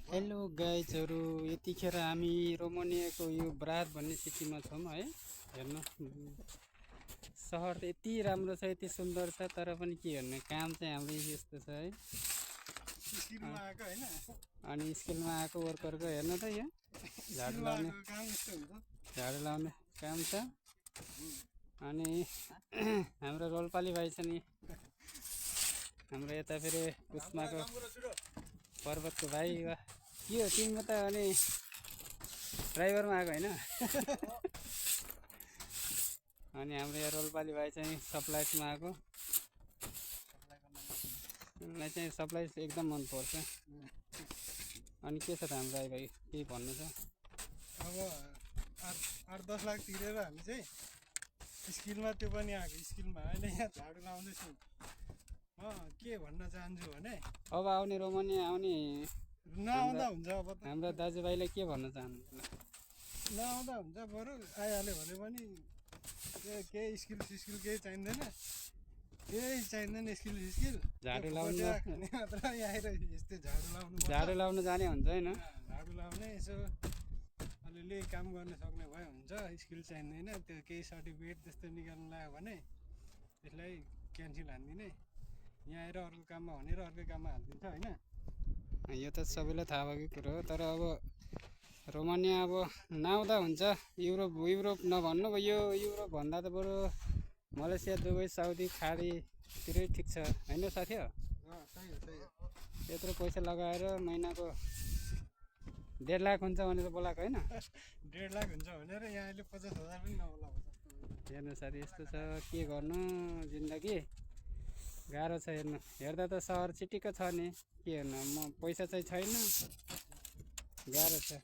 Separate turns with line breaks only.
Hello गाइजहरू, यतिखेर हामी रोमानियाको यो ब्राज भन्ने सिटीमा छौँ है। हेर्नु, सहर त यति राम्रो छ, यति सुन्दर छ, तर पनि के भन्ने काम चाहिँ हाम्रो यस्तो छ है। अनि स्कुलमा आएको वर्करको हेर्नु त यहाँ झाडु लाउने काम छ। अनि हाम्रो रोल्पाली भाइ छ नि, हाम्रो यता फेरि कुस्माको पर्वतको भाइ। के हो तिम्रो त अनि ड्राइभरमा आएको होइन? अनि हाम्रो यहाँ रोल्पाली भाइ चाहिँ सप्लाइसमा आएको। उनलाई चाहिँ सप्लाइस एकदम मनपर्छ। अनि के छ त हाम्रो भाइ केही भन्नु छ?
अब 8-10 लाख तिरेर हामी चाहिँ स्किलमा, त्यो पनि आएको स्किलमा अहिले यहाँ झाडु लाउँदैछु। म के भन्न चाहन्छु भने
अब आउने रोमानिया आउने
नआउँदा हुन्छ। अब त
हाम्रो दाजुभाइलाई के भन्न चाहनुहुन्छ?
नआउँदा हुन्छ, बरु आइहाल्यो भने पनि केही स्किल केही चाहिँदैन, केही चाहिँदैन। स्किल
झाडु लाउनु
मात्र आएर यस्तै
झाडु लाउनु जाने हुन्छ होइन?
झाडु लाउने यसो अलिअलि काम गर्न सक्ने भए हुन्छ। स्किल चाहिँदैन, त्यो केही सर्टिफिकेट त्यस्तो निकाल्नु लाग्यो भने त्यसलाई क्यान्सिल हानिदिने, यहाँ आएर अर्को काममा भनेर अर्को काममा हालिदिन्छ होइन।
यो त सबैलाई थाहा भएको कुरो हो, तर अब रोमानिया अब नआउँदा हुन्छ। युरोप नभन्नु, यो युरोप भन्दा त बरु मलेसिया, दुबई, साउदी, खाडीतिरै ठिक छ होइन साथी? त्यत्रो पैसा लगाएर महिनाको 1.5 लाख हुन्छ भनेर बोलाएको होइन?
1.5 लाख हुन्छ भनेर यहाँ अहिले 50,000 पनि नहोला।
हेर्नु साथी, यस्तो छ, के गर्नु, जिन्दगी गाह्रो छ। हेर्दा त सहर चिटिक्क छ नि, के हेर्नु, पैसा चाहिँ छैन, गाह्रो छ।